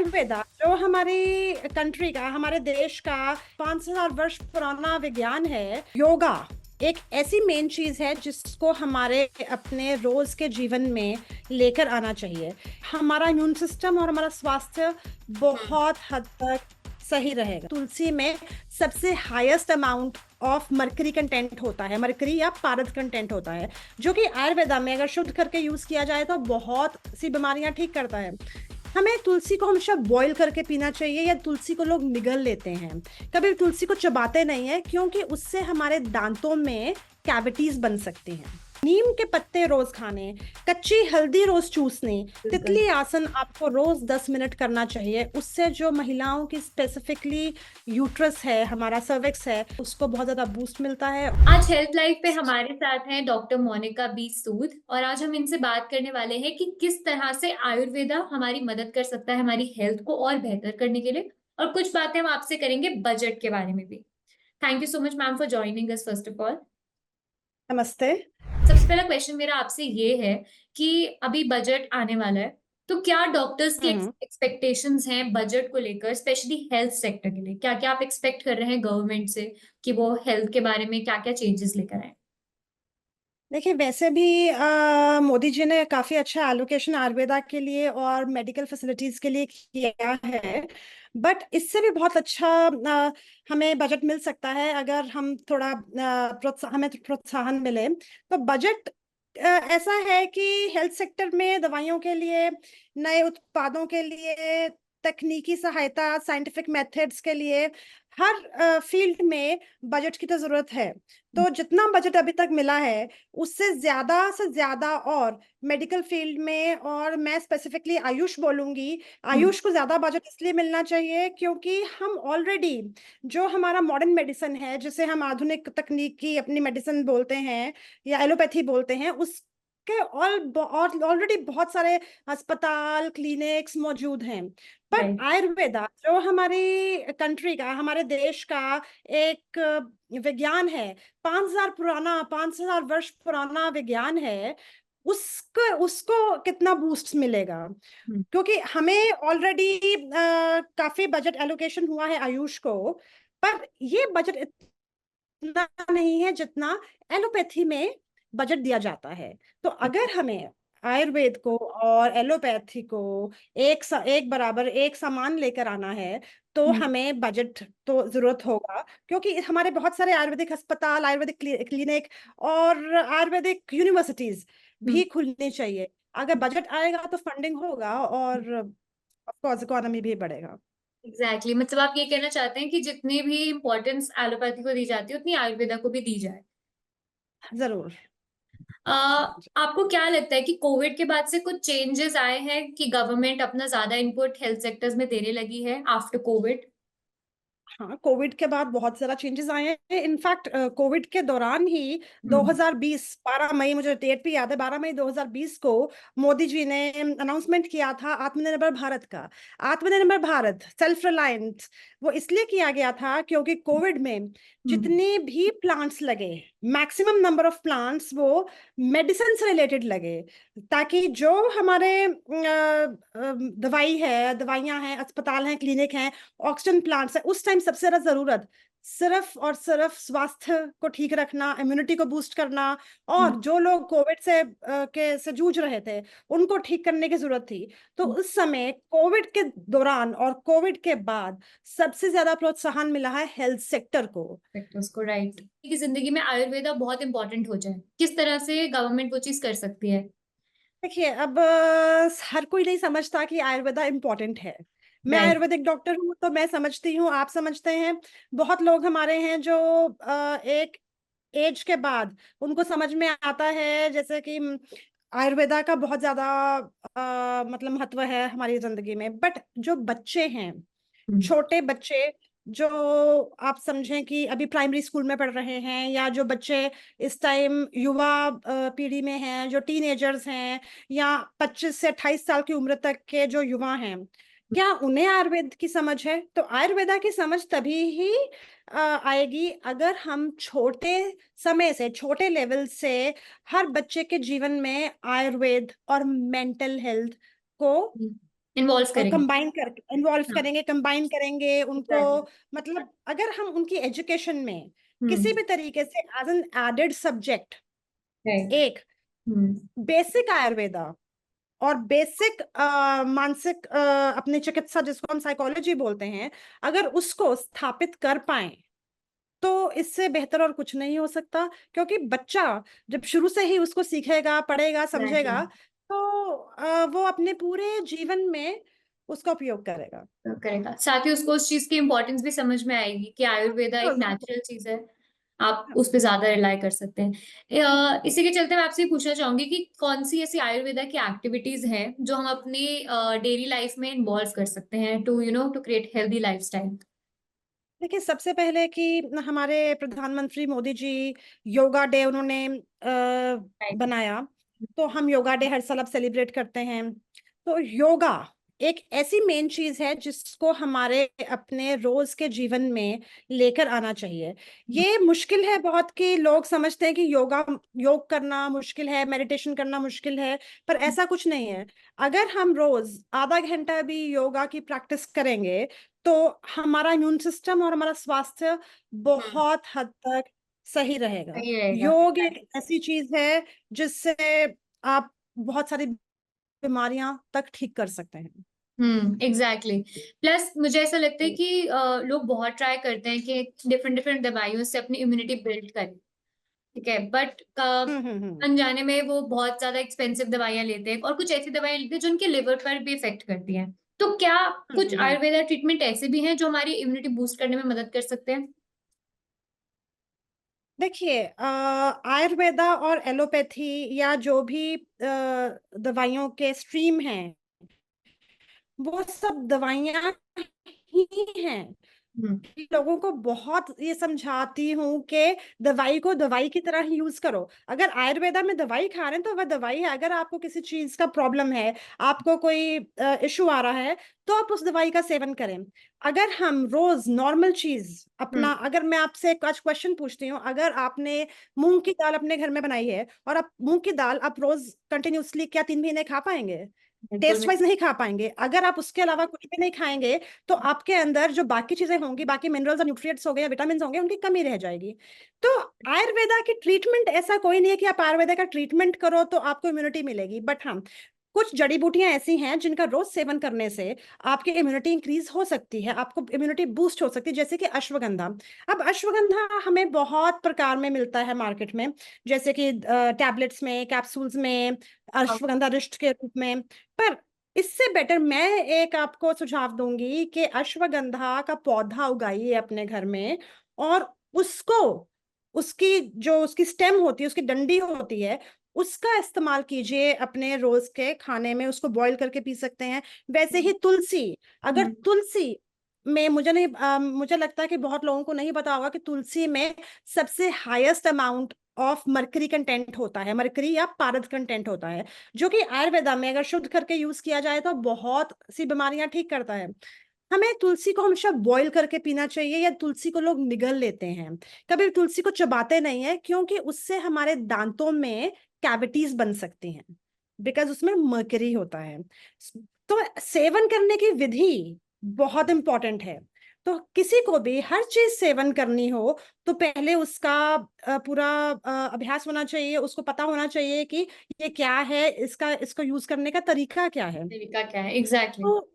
आयुर्वेदा जो हमारी कंट्री का, हमारे देश का 5,000 वर्ष पुराना विज्ञान है। योगा एक ऐसी मेन चीज है जिसको हमारे अपने रोज के जीवन में लेकर आना चाहिए। हमारा इम्यून सिस्टम और हमारा स्वास्थ्य बहुत हद तक सही रहेगा। तुलसी में सबसे highest amount of mercury content होता है, मरकरी या पारद कंटेंट होता है, जो कि आयुर्वेदा में अगर शुद्ध करके यूज किया जाए तो बहुत सी बीमारियां ठीक करता है। हमें तुलसी को हमेशा बॉईल करके पीना चाहिए, या तुलसी को लोग निगल लेते हैं, कभी तुलसी को चबाते नहीं है, क्योंकि उससे हमारे दांतों में कैविटीज बन सकती हैं। नीम के पत्ते रोज खाने, कच्ची हल्दी रोज चूसने, तितली आसन आपको रोज 10 मिनट करना चाहिए। उससे जो महिलाओं की स्पेसिफिकली यूट्रस है, हमारा सर्विक्स है, उसको बहुत ज्यादा बूस्ट मिलता है। आज हेल्थ लाइफ पे हमारे साथ हैं डॉक्टर मोनिका बी सूद, और आज हम इनसे बात करने वाले हैं कि किस तरह से आयुर्वेदा हमारी मदद कर सकता है हमारी हेल्थ को और बेहतर करने के लिए। और कुछ बातें हम आपसे करेंगे बजट के बारे में भी। Thank you so much ma'am for joining us first of all. नमस्ते। सबसे पहला क्वेश्चन मेरा आपसे ये है कि अभी बजट आने वाला है, तो क्या डॉक्टर्स की हम्म एक्सपेक्टेशंस हैं बजट को लेकर, स्पेशली हेल्थ सेक्टर के लिए? क्या क्या आप एक्सपेक्ट कर रहे हैं गवर्नमेंट से कि वो हेल्थ के बारे में क्या क्या चेंजेस लेकर आए? देखिए, वैसे भी मोदी जी ने काफी अच्छा एलोकेशन आयुर्वेदा के लिए और मेडिकल फैसिलिटीज के लिए किया है। बट इससे भी बहुत अच्छा हमें बजट मिल सकता है अगर हम थोड़ा हमें प्रोत्साहन मिले। तो बजट ऐसा है कि हेल्थ सेक्टर में दवाइयों के लिए, नए उत्पादों के लिए, तकनीकी सहायता, साइंटिफिक मेथड्स के लिए, हर फील्ड में बजट की तो जरूरत है। तो जितना बजट अभी तक मिला है उससे ज्यादा से ज्यादा और मेडिकल फील्ड में, और मैं स्पेसिफिकली आयुष बोलूंगी, हम्म। आयुष को ज्यादा बजट इसलिए मिलना चाहिए क्योंकि हम ऑलरेडी जो हमारा मॉडर्न मेडिसिन है, जिसे हम आधुनिक तकनीक की अपनी मेडिसिन बोलते हैं या एलोपैथी बोलते हैं, उसके ऑलरेडी बहुत सारे अस्पताल, क्लिनिक्स मौजूद हैं। पर राइट। आयुर्वेदा जो हमारी कंट्री का, हमारे देश का एक विज्ञान है, 5,000 वर्ष पुराना विज्ञान है, उसको उसको कितना बूस्ट मिलेगा? क्योंकि हमें ऑलरेडी काफी बजट एलोकेशन हुआ है आयुष को, पर ये बजट इतना नहीं है जितना एलोपैथी में बजट दिया जाता है। तो अगर हमें आयुर्वेद को और एलोपैथी को एक बराबर, एक समान लेकर आना है, तो हमें बजट तो जरूरत होगा, क्योंकि हमारे बहुत सारे आयुर्वेदिक अस्पताल, आयुर्वेदिक क्लिनिक और आयुर्वेदिक यूनिवर्सिटीज भी खुलनी चाहिए। अगर बजट आएगा तो फंडिंग होगा, और ऑफ कोर्स इकोनॉमी भी बढ़ेगा। Exactly exactly. मतलब आप ये कहना चाहते हैं कि जितनी भी इम्पोर्टेंस एलोपैथी को दी जाती है उतनी आयुर्वेदा को भी दी जाए। जरूर। आपको क्या लगता है कि कोविड के बाद से कुछ चेंजेस आए हैं कि गवर्नमेंट अपना ज्यादा इनपुट हेल्थ सेक्टर्स में देने लगी है आफ्टर कोविड? हाँ, कोविड के बाद बहुत सारा चेंजेस आए हैं। इनफैक्ट कोविड के दौरान ही हम्म। 2020 12 मई, मुझे डेट भी याद है, 12 मई 2020 को मोदी जी ने अनाउंसमेंट किया था आत्मनिर्भर भारत का। आत्मनिर्भर भारत, सेल्फ रिलायंट, वो इसलिए किया गया था क्योंककि कोविड में हम्म। जितने भी प्लांट्स लगे, मैक्सिमम नंबर ऑफ प्लांट्स वो मेडिसिन से रिलेटेड लगे, ताकि जो हमारे दवाइयां हैं, अस्पताल हैं, क्लिनिक हैं, ऑक्सीजन प्लांट्स है, उस टाइम सबसे ज्यादा जरूरत सिर्फ और सिर्फ स्वास्थ्य को ठीक रखना, इम्यूनिटी को बूस्ट करना, और जो लोग कोविड से जूझ रहे थे उनको ठीक करने की जरूरत थी। तो उस समय कोविड के दौरान और कोविड के बाद सबसे ज्यादा प्रोत्साहन मिला है हेल्थ सेक्टर को। उसको राइट की जिंदगी में आयुर्वेदा बहुत इंपॉर्टेंट हो जाए, किस तरह से गवर्नमेंट वो चीज कर सकती है? देखिए, अब हर कोई नहीं समझता कि आयुर्वेदा इम्पोर्टेंट है। मैं राइट। आयुर्वेदिक डॉक्टर हूँ तो मैं समझती हूँ, आप समझते हैं। बहुत लोग हमारे हैं जो एक एज के बाद उनको समझ में आता है, जैसे कि आयुर्वेदा का बहुत ज्यादा मतलब महत्व है हमारी जिंदगी में। बट जो बच्चे हैं, छोटे बच्चे, जो आप समझें कि अभी प्राइमरी स्कूल में पढ़ रहे हैं, या जो बच्चे इस टाइम युवा पीढ़ी में हैं, जो टीनेजर्स हैं, या 25 से 28 साल की उम्र तक के जो युवा हैं, क्या उन्हें आयुर्वेद की समझ है? तो आयुर्वेदा की समझ तभी ही आएगी अगर हम छोटे समय से, छोटे लेवल से हर बच्चे के जीवन में आयुर्वेद और मेंटल हेल्थ को इन्वॉल्व करेंगे। कंबाइन कर इन्वॉल्व हाँ। करेंगे, कंबाइन करेंगे उनको। एग्जैक्टली। मतलब अगर हम उनकी एजुकेशन में किसी हम्म। भी तरीके से as an added subject right. एक हम्म। बेसिक आयुर्वेदा और बेसिक मानसिक अपनी चिकित्सा जिसको हम साइकोलॉजी बोलते हैं, अगर उसको स्थापित कर पाए तो इससे बेहतर और कुछ नहीं हो सकता। क्योंकि बच्चा जब शुरू से ही उसको सीखेगा, पढ़ेगा, एग्जैक्टली। समझेगा, तो वो अपने पूरे जीवन में उसका उपयोग करेगा। करेगा, साथ ही उसको उस चीज की इम्पोर्टेंस भी समझ में आएगी कि आयुर्वेदा एक बिल्कुल, बिल्कुल। नेचुरल चीज है, आप उस पर ज्यादा रिलाई कर सकते हैं। इसी के चलते मैं आपसे ये पूछना चाहूंगी कि कौन सी ऐसी आयुर्वेदा की एक्टिविटीज हैं जो हम अपनी डेली लाइफ में इन्वॉल्व कर सकते हैं to to create healthy lifestyle. देखिए, सबसे पहले कि हमारे प्रधानमंत्री मोदी जी योगा डे उन्होंने राइट। बनाया, तो हम योगा डे हर साल अब सेलिब्रेट करते हैं। तो योगा एक ऐसी मेन चीज है जिसको हमारे अपने रोज के जीवन में लेकर आना चाहिए। ये मुश्किल है बहुत, कि लोग समझते हैं कि योग करना मुश्किल है, मेडिटेशन करना मुश्किल है, पर ऐसा कुछ नहीं है। अगर हम रोज आधा घंटा भी योगा की प्रैक्टिस करेंगे तो हमारा इम्यून सिस्टम और हमारा स्वास्थ्य बहुत हद तक सही रहेगा। सही रहेगा। योग एक ऐसी चीज है जिससे आप बहुत सारी बीमारियां तक ठीक कर सकते हैं। एग्जैक्टली। प्लस मुझे ऐसा लगता है कि लोग बहुत ट्राई करते हैं कि डिफरेंट डिफरेंट दवाइयों से अपनी इम्यूनिटी बिल्ड करें। ठीक है, बट हम्म। अनजाने में वो बहुत ज्यादा एक्सपेंसिव दवाइयां लेते हैं और कुछ ऐसी दवाइयां लेते हैं जो उनके लिवर पर भी इफेक्ट करती हैं। तो क्या कुछ हम्म। आयुर्वेदा ट्रीटमेंट ऐसे भी हैं जो हमारी इम्यूनिटी बूस्ट करने में मदद कर सकते हैं? देखिए, आयुर्वेदा और एलोपैथी या जो भी दवाइयों के स्ट्रीम हैं, वो सब दवाइयां ही हैं। हम्म। लोगों को बहुत ये समझाती हूँ कि दवाई को दवाई की तरह ही यूज करो। अगर आयुर्वेदा में दवाई खा रहे हैं तो वह दवाई है। अगर आपको किसी चीज का प्रॉब्लम है, आपको कोई इशू आ रहा है, तो आप उस दवाई का सेवन करें। अगर हम रोज नॉर्मल चीज हम्म। अपना, अगर मैं आपसे एक आज क्वेश्चन पूछती हूँ, अगर आपने मूंग की दाल अपने घर में बनाई है और आप मूंग की दाल आप रोज कंटिन्यूअसली क्या 3 महीने खा पाएंगे? बिल्कुल टेस्ट भी। वाइज नहीं खा पाएंगे। अगर आप उसके अलावा कुछ भी नहीं खाएंगे तो आपके अंदर जो बाकी चीजें होंगी, बाकी मिनरल्स और न्यूट्रिएंट्स हो गए या विटामिन होंगे, उनकी कमी रह जाएगी। तो आयुर्वेदा की ट्रीटमेंट ऐसा कोई नहीं है कि आप आयुर्वेदा का ट्रीटमेंट करो तो आपको इम्यूनिटी मिलेगी, बट हाँ, कुछ जड़ी बूटियां ऐसी हैं जिनका रोज सेवन करने से आपकी इम्यूनिटी इंक्रीज हो सकती है, आपको इम्यूनिटी बूस्ट हो सकती है, जैसे कि अश्वगंधा। अब अश्वगंधा हमें बहुत प्रकार में मिलता है मार्केट में, जैसे कि टैबलेट्स में, कैप्सूल्स में, हाँ। अश्वगंधा रिष्ट के रूप में। पर इससे बेटर मैं एक आपको सुझाव दूंगी कि अश्वगंधा का पौधा उगाइए अपने घर में, और उसको, उसकी जो उसकी स्टेम होती है, उसकी डंडी होती है, उसका इस्तेमाल कीजिए अपने रोज के खाने में। उसको बॉईल करके पी सकते हैं। वैसे ही तुलसी, अगर हम्म। तुलसी में, मुझे नहीं मुझे लगता है कि बहुत लोगों को नहीं पता होगा कि तुलसी में सबसे highest amount of mercury content होता है, मरकरी या पारद कंटेंट होता है, जो कि आयुर्वेदा में अगर शुद्ध करके यूज किया जाए तो बहुत सी बीमारियां ठीक करता है। हमें तुलसी को हमेशा बॉईल करके पीना चाहिए, या तुलसी को लोग निगल लेते हैं, कभी तुलसी को चबाते नहीं है, क्योंकि उससे हमारे दांतों में कैविटीज बन सकती हैं, बिकॉज उसमें मर्करी होता है। तो सेवन करने की विधि बहुत इंपॉर्टेंट है। तो किसी को भी हर चीज सेवन करनी हो तो पहले उसका पूरा अभ्यास होना चाहिए, उसको पता होना चाहिए कि ये क्या है, इसका इसको यूज करने का तरीका क्या है। तरीका क्या है, एग्जैक्टली। तो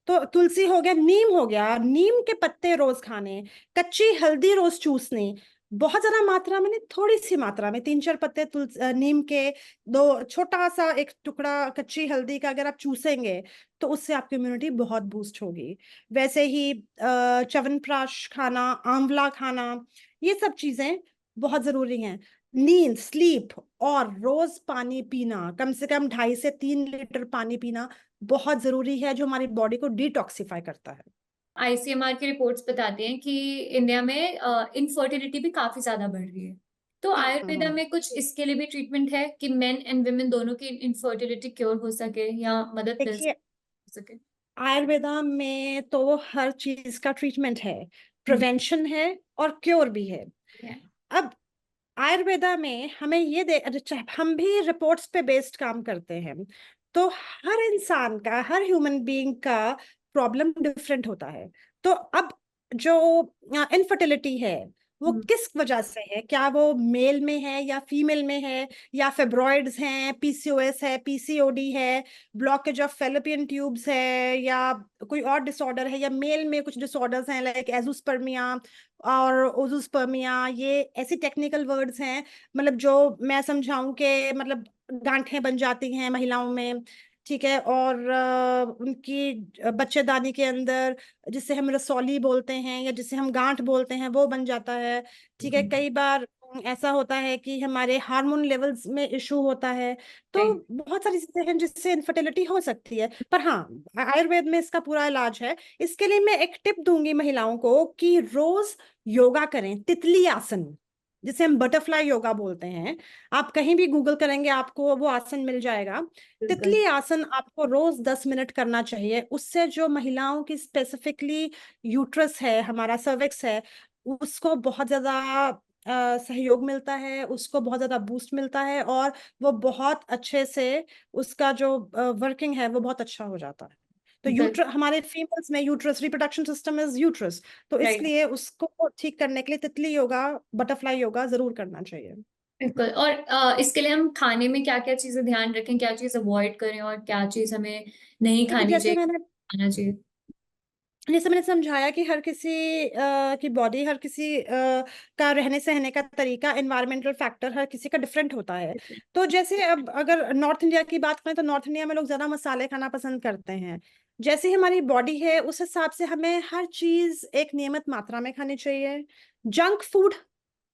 तो तुलसी हो गया, नीम हो गया, नीम के पत्ते रोज खाने, कच्ची हल्दी रोज चूसनी, बहुत ज्यादा मात्रा में नहीं, थोड़ी सी मात्रा में 3-4 पत्ते नीम के, दो छोटा सा एक टुकड़ा कच्ची हल्दी का अगर आप चूसेंगे तो उससे आपकी इम्यूनिटी बहुत बूस्ट होगी। वैसे ही च्यवनप्राश खाना, आंवला खाना, ये सब चीजें बहुत जरूरी हैं। नींद, स्लीप, और रोज पानी पीना, कम से कम 2.5 से 3 लीटर पानी पीना बहुत जरूरी है, जो हमारी बॉडी को डिटॉक्सिफाई करता है। आईसीएमआर की रिपोर्ट्स बताती हैं कि इंडिया में इनफर्टिलिटी भी काफी ज्यादा बढ़ रही है। तो आयुर्वेदा हम्म। में कुछ इसके लिए भी ट्रीटमेंट है कि मेन एंड वुमेन दोनों की इनफर्टिलिटी क्योर हो सके या मदद मिल देखिए, सके? आयुर्वेदा में तो हर चीज का ट्रीटमेंट है, हम्म। प्रिवेंशन है और क्योर भी है। है। अब आयुर्वेदा में हमें ये हम भी रिपोर्ट्स पे बेस्ड काम करते हैं। तो हर इंसान का, हर ह्यूमन बीइंग का प्रॉब्लम डिफरेंट होता है। तो अब जो इनफर्टिलिटी है वो हम्म, किस वजह से है, क्या वो मेल में है या फीमेल में है, या फेब्रॉइड्स हैं, पीसीओएस है, पीसीओडी है, ब्लॉकेज ऑफ फेलोपियन ट्यूब्स है, या कोई और डिसऑर्डर है, या मेल में कुछ डिसऑर्डर्स हैं लाइक एजोस्पर्मिया और ओजोस्पर्मिया, ये ऐसी टेक्निकल वर्ड्स हैं, मतलब जो मैं समझाऊं कि मतलब गांठें बन जाती हैं महिलाओं में, ठीक है, और उनकी बच्चेदानी के अंदर जिसे हम रसौली बोलते हैं या जिसे हम गांठ बोलते हैं वो बन जाता है, ठीक है। हम्म, कई बार ऐसा होता है कि हमारे हार्मोन लेवल्स में इशू होता है। तो राइट। बहुत सारी चीजें हैं जिससे इनफर्टिलिटी हो सकती है, पर हाँ, आयुर्वेद में इसका पूरा इलाज है। इसके लिए मैं एक टिप दूंगी महिलाओं को कि रोज योगा करें, तितली आसन, जिसे हम बटरफ्लाई योगा बोलते हैं। आप कहीं भी गूगल करेंगे आपको वो आसन मिल जाएगा। बिल्कुल। तितली आसन आपको रोज 10 मिनट करना चाहिए। उससे जो महिलाओं की स्पेसिफिकली यूट्रस है, हमारा सर्विक्स है, उसको बहुत ज्यादा सहयोग मिलता है, उसको बहुत ज्यादा बूस्ट मिलता है, और वो बहुत अच्छे से उसका जो वर्किंग है वो बहुत अच्छा हो जाता है। तो बिल्कुल। हमारे फीमेल्स में uterus, reproduction system is uterus, तो राइट। इसलिए उसको ठीक करने के लिए तितली योगा, बटरफ्लाई योगा जरूर करना चाहिए। बिल्कुल। और इसके लिए हम खाने में क्या क्या चीजें ध्यान रखें, क्या चीज अवॉइड करें और क्या चीज हमें नहीं देखो, खानी चाहिए, खाना चाहिए? जैसे मैंने समझाया कि हर किसी की बॉडी, हर किसी का रहने सहने का तरीका, एनवायरमेंटल फैक्टर हर किसी का डिफरेंट होता है। तो जैसे अब अगर नॉर्थ इंडिया की बात करें तो नॉर्थ इंडिया में लोग ज्यादा मसाले खाना पसंद करते हैं। जैसे हमारी बॉडी है उस हिसाब से हमें हर चीज एक नियमित मात्रा में खानी चाहिए। जंक फूड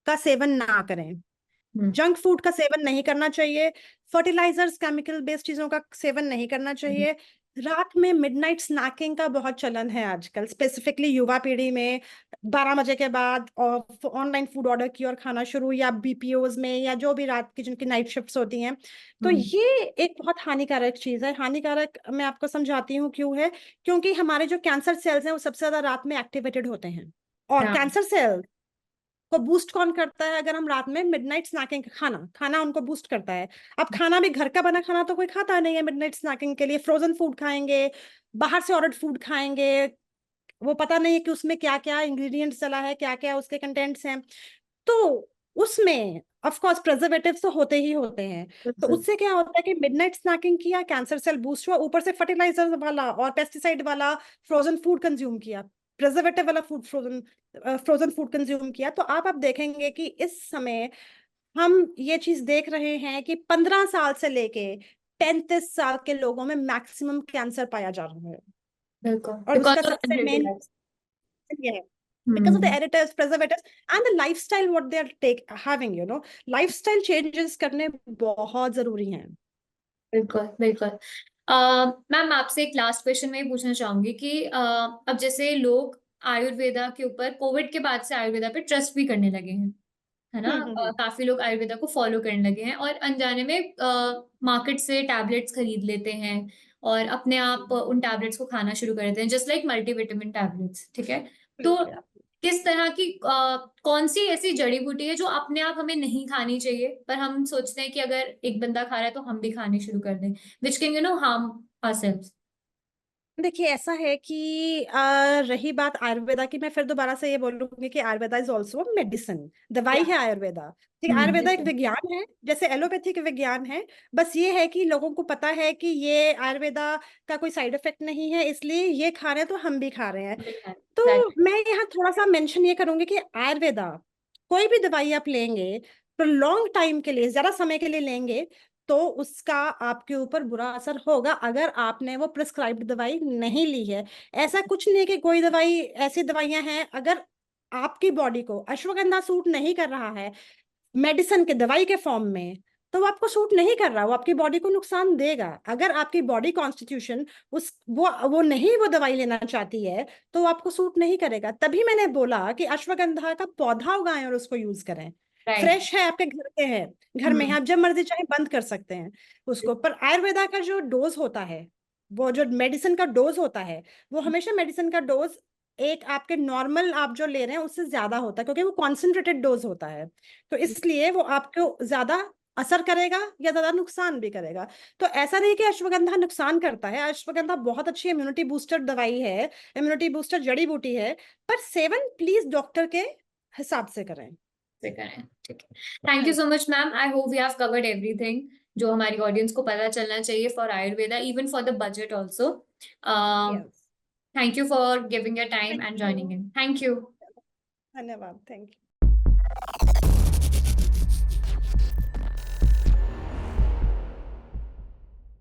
का सेवन ना करें, हम्म। जंक फूड का सेवन नहीं करना चाहिए। फर्टिलाइजर्स, केमिकल बेस्ड चीजों का सेवन नहीं करना चाहिए। रात में मिडनाइट स्नैकिंग का बहुत चलन है आजकल, स्पेसिफिकली युवा पीढ़ी में। 12 बजे के बाद और ऑनलाइन फूड ऑर्डर की और खाना शुरू, या बीपीओज में, या जो भी रात की जिनकी नाइट शिफ्ट्स होती हैं। तो हम्म। ये एक बहुत हानिकारक चीज है। हानिकारक मैं आपको समझाती हूँ क्यों है। क्योंकि हमारे जो कैंसर सेल्स हैं वो सबसे ज्यादा रात में एक्टिवेटेड होते हैं, और हाँ। कैंसर सेल को बूस्ट कौन करता है? अगर हम रात में मिडनाइट स्नैकिंग, खाना खाना उनको बूस्ट करता है। अब खाना भी घर का बना खाना तो कोई खाता नहीं है मिडनाइट स्नैकिंग के लिए, फ्रोजन फूड खाएंगे, बाहर से ऑर्डर्ड फूड खाएंगे। वो पता नहीं है कि उसमें क्या क्या इंग्रेडिएंट्स चला है, क्या क्या उसके कंटेंट्स हैं। तो उसमें ऑफ कोर्स प्रिजर्वेटिव्स तो होते ही होते हैं। तो बिल्कुल। उससे क्या होता है कि मिडनाइट स्नैकिंग किया, कैंसर सेल बूस्ट हुआ, ऊपर से फर्टिलाइजर वाला और पेस्टिसाइड वाला फ्रोजन फूड कंज्यूम किया, प्रिजर्वेटिव वाला food, frozen frozen food consume किया। तो आप देखेंगे कि इस समय हम ये चीज देख रहे हैं कि 15 साल से लेके 35 साल के लोगों में मैक्सिमम कैंसर पाया जा रहा है। बिल्कुल, और उसका बिकॉज ऑफ सबसे अनहेल्दी मेन लाइफ। ये है, because of the hmm. additives, preservatives, and the lifestyle what they are having, lifestyle changes करने बहुत जरूरी हैं। बिल्कुल, बिल्कुल। मैम, आपसे एक लास्ट क्वेश्चन मैं ये पूछना चाहूंगी कि अब जैसे लोग आयुर्वेदा के ऊपर कोविड के बाद से आयुर्वेदा पे ट्रस्ट भी करने लगे हैं, है ना? हम्म। काफी लोग आयुर्वेदा को फॉलो करने लगे हैं और अनजाने में मार्केट से टैबलेट्स खरीद लेते हैं और अपने आप उन टैबलेट्स को खाना शुरू कर देते हैं, जस्ट लाइक मल्टीविटामिन टैबलेट्स, ठीक है? तो बिल्कुल। किस तरह की कौन सी ऐसी जड़ी बूटी है जो अपने आप हमें नहीं खानी चाहिए, पर हम सोचते हैं कि अगर एक बंदा खा रहा है तो हम भी खानी शुरू कर दें, विच कैन हार्म आवरसेल्व्स? देखिए, ऐसा है कि रही बात आयुर्वेदा की, मैं फिर दोबारा से ये बोलूंगी कि आयुर्वेदा इज ऑल्सो मेडिसिन, दवाई या। है आयुर्वेदा। ठीक है, आयुर्वेदा एक बिल्कुल। विज्ञान है जैसे एलोपैथिक विज्ञान है। बस ये है कि लोगों को पता है कि ये आयुर्वेदा का कोई साइड इफेक्ट नहीं है, इसलिए ये खा रहे हैं तो हम भी खा रहे हैं। तो राइट। मैं यहाँ थोड़ा सा मेंशन ये करूंगी कि आयुर्वेदा, कोई भी दवाई आप लेंगे तो लॉन्ग टाइम के लिए, ज्यादा समय के लिए लेंगे, तो उसका आपके ऊपर बुरा असर होगा अगर आपने वो प्रिस्क्राइब्ड दवाई नहीं ली है। ऐसा कुछ नहीं है कि कोई दवाई, ऐसी दवाइयां हैं अगर आपकी बॉडी को अश्वगंधा सूट नहीं कर रहा है मेडिसिन के, दवाई के फॉर्म में, तो वो आपको सूट नहीं कर रहा, वो आपकी बॉडी को नुकसान देगा। अगर आपकी बॉडी कॉन्स्टिट्यूशन उस वो नहीं वो दवाई लेना चाहती है तो वो आपको सूट नहीं करेगा। तभी मैंने बोला कि अश्वगंधा का पौधा उगाएं और उसको यूज करें। राइट। फ्रेश है, आपके घर के है, घर में है, हम्म। आप जब मर्जी चाहे बंद कर सकते हैं उसको। पर आयुर्वेदा का जो डोज होता है, वो जो मेडिसिन का डोज होता है, वो हमेशा मेडिसिन का डोज एक आपके नॉर्मल आप जो ले रहे हैं उससे ज्यादा होता है, क्योंकि वो कॉन्सेंट्रेटेड डोज होता है। तो इसलिए वो आपको ज्यादा असर करेगा या ज्यादा नुकसान भी करेगा। तो ऐसा नहीं कि अश्वगंधा नुकसान करता है, अश्वगंधा बहुत अच्छी इम्यूनिटी बूस्टर दवाई है, इम्यूनिटी बूस्टर जड़ी बूटी है, पर सेवन प्लीज डॉक्टर के हिसाब से करें। से करें, ठीक है। Thank you so much ma'am, I hope we have covered everything जो हमारी ऑडियंस को पता चलना चाहिए for Ayurveda, even for the budget also. Yes, thank you for giving your time thank and you, joining in, thank you. धन्यवाद, thank you.